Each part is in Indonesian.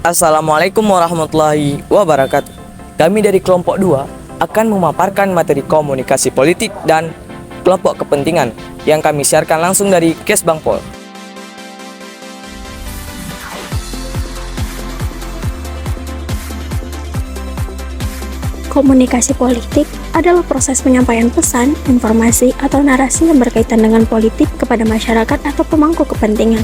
Assalamualaikum warahmatullahi wabarakatuh. Kami dari kelompok 2 akan memaparkan materi komunikasi politik dan kelompok kepentingan yang kami siarkan langsung dari Kesbang Pol. Komunikasi politik adalah proses penyampaian pesan, informasi, atau narasi yang berkaitan dengan politik kepada masyarakat atau pemangku kepentingan,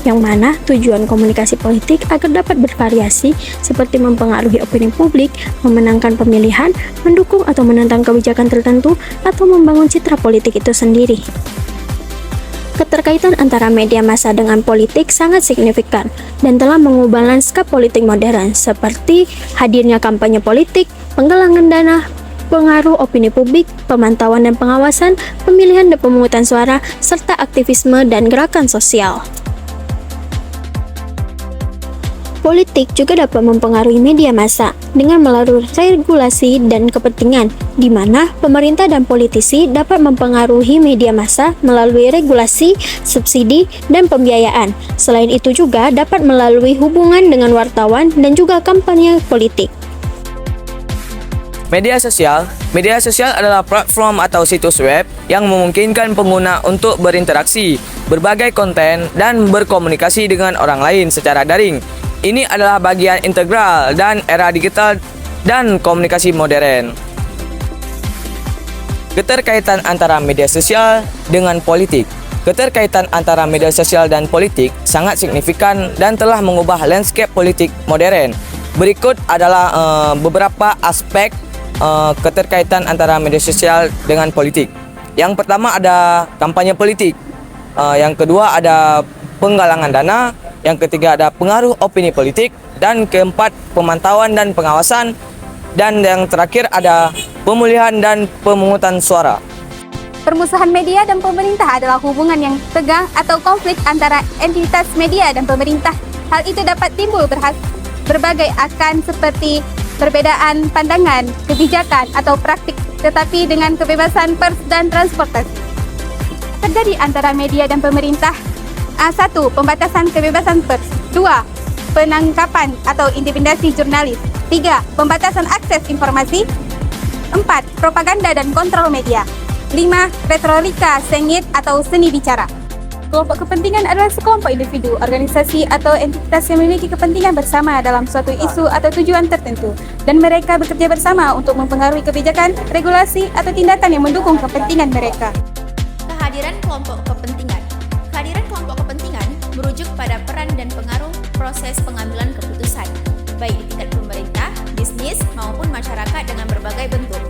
yang mana tujuan komunikasi politik agar dapat bervariasi seperti mempengaruhi opini publik, memenangkan pemilihan, mendukung atau menentang kebijakan tertentu, atau membangun citra politik itu sendiri. Keterkaitan antara media massa dengan politik sangat signifikan dan telah mengubah lanskap politik modern seperti hadirnya kampanye politik, penggalangan dana, pengaruh opini publik, pemantauan dan pengawasan, pemilihan dan pemungutan suara, serta aktivisme dan gerakan sosial. Politik juga dapat mempengaruhi media massa dengan melalui regulasi dan kepentingan, di mana pemerintah dan politisi dapat mempengaruhi media massa melalui regulasi, subsidi, dan pembiayaan. Selain itu juga dapat melalui hubungan dengan wartawan dan juga kampanye politik. Media sosial adalah platform atau situs web yang memungkinkan pengguna untuk berinteraksi, berbagai konten, dan berkomunikasi dengan orang lain secara daring. Ini adalah bagian integral dan era digital dan komunikasi modern. Keterkaitan antara media sosial dengan politik. Keterkaitan antara media sosial dan politik sangat signifikan dan telah mengubah landscape politik modern. Berikut adalah beberapa aspek keterkaitan antara media sosial dengan politik. Yang pertama ada kampanye politik. Yang kedua ada penggalangan dana. Yang ketiga ada pengaruh opini politik, dan keempat pemantauan dan pengawasan, dan yang terakhir ada pemulihan dan pemungutan suara. Permusuhan media dan pemerintah adalah hubungan yang tegang atau konflik antara entitas media dan pemerintah. Hal itu dapat timbul berbagai akan seperti perbedaan pandangan, kebijakan atau praktik, tetapi dengan kebebasan pers dan transportasi. Terjadi antara media dan pemerintah. 1. Pembatasan kebebasan pers. 2. Penangkapan atau intimidasi jurnalis. 3. Pembatasan akses informasi. 4. Propaganda dan kontrol media. 5. Retorika sengit atau seni bicara. Kelompok kepentingan adalah sekelompok individu, organisasi, atau entitas yang memiliki kepentingan bersama dalam suatu isu atau tujuan tertentu, dan mereka bekerja bersama untuk mempengaruhi kebijakan, regulasi, atau tindakan yang mendukung kepentingan mereka. Kehadiran kelompok kepentingan. Kehadiran kelompok kepentingan merujuk pada peran dan pengaruh proses pengambilan keputusan, baik di tingkat pemerintah, bisnis, maupun masyarakat dengan berbagai bentuk.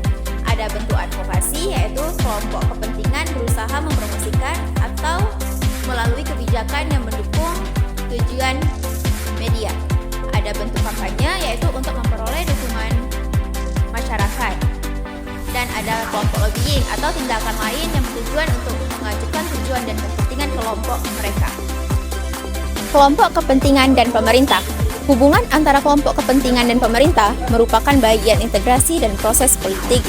Ada bentuk advokasi, yaitu kelompok kepentingan berusaha mempromosikan atau melalui kebijakan yang mendukung tujuan media. Ada bentuk kampanye, yaitu untuk memperoleh dukungan masyarakat. Dan ada kelompok lobbying atau tindakan lain yang bertujuan untuk mengajukan tujuan dan kepentingan kelompok mereka. Kelompok kepentingan dan pemerintah. Hubungan antara kelompok kepentingan dan pemerintah merupakan bagian integrasi dan proses politik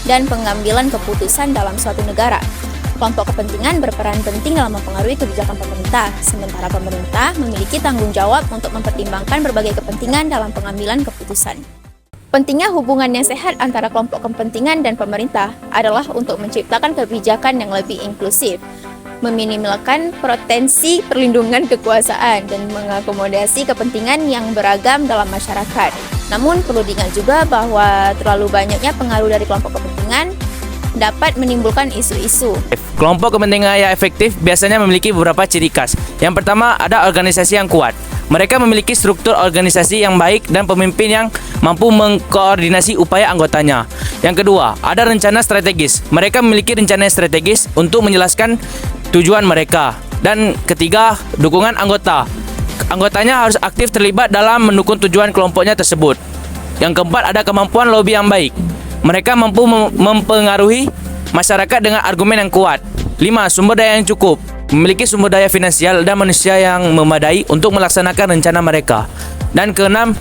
dan pengambilan keputusan dalam suatu negara. Kelompok kepentingan berperan penting dalam mempengaruhi kebijakan pemerintah, sementara pemerintah memiliki tanggung jawab untuk mempertimbangkan berbagai kepentingan dalam pengambilan keputusan. Pentingnya hubungan yang sehat antara kelompok kepentingan dan pemerintah adalah untuk menciptakan kebijakan yang lebih inklusif, meminimalkan potensi perlindungan kekuasaan, dan mengakomodasi kepentingan yang beragam dalam masyarakat. Namun perlu diingat juga bahwa terlalu banyaknya pengaruh dari kelompok kepentingan dapat menimbulkan isu-isu. Kelompok kepentingan yang efektif biasanya memiliki beberapa ciri khas. Yang pertama, ada organisasi yang kuat. Mereka memiliki struktur organisasi yang baik dan pemimpin yang mampu mengkoordinasi upaya anggotanya. Yang kedua, ada rencana strategis. Mereka memiliki rencana strategis untuk menjelaskan tujuan mereka. Dan ketiga, dukungan anggota. Anggotanya harus aktif terlibat dalam mendukung tujuan kelompoknya tersebut. Yang keempat, ada kemampuan lobby yang baik. Mereka mampu mempengaruhi masyarakat dengan argumen yang kuat. 5. Sumber daya yang cukup. Memiliki sumber daya finansial dan manusia yang memadai untuk melaksanakan rencana mereka. Dan keenam,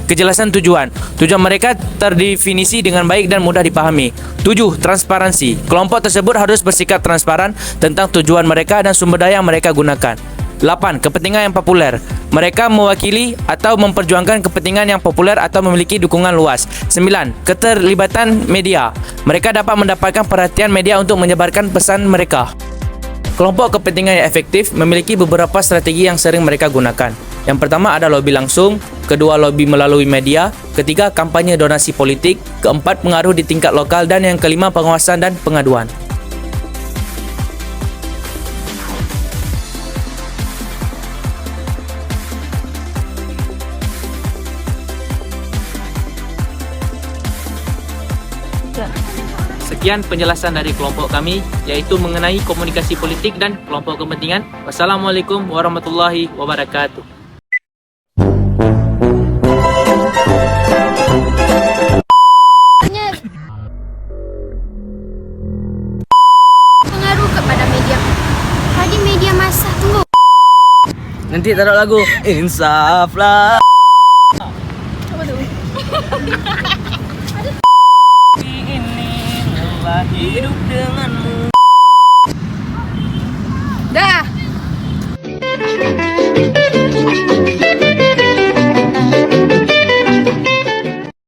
kejelasan tujuan. Tujuan mereka terdefinisi dengan baik dan mudah dipahami. 7. Transparansi. Kelompok tersebut harus bersikap transparan tentang tujuan mereka dan sumber daya yang mereka gunakan. 8. Kepentingan yang populer. Mereka mewakili atau memperjuangkan kepentingan yang populer atau memiliki dukungan luas. 9. Keterlibatan media. Mereka dapat mendapatkan perhatian media untuk menyebarkan pesan mereka. Kelompok kepentingan yang efektif memiliki beberapa strategi yang sering mereka gunakan. Yang pertama ada lobi langsung, kedua lobi melalui media, ketiga kampanye donasi politik, keempat pengaruh di tingkat lokal, dan yang kelima pengawasan dan pengaduan. Sekian penjelasan dari kelompok kami, yaitu mengenai komunikasi politik dan kelompok kepentingan. Wassalamualaikum warahmatullahi wabarakatuh. Pengaruh kepada media. Tadi media massa, tunggu. Nanti taruh lagu Insaf lah. Hidup denganmu. Dah.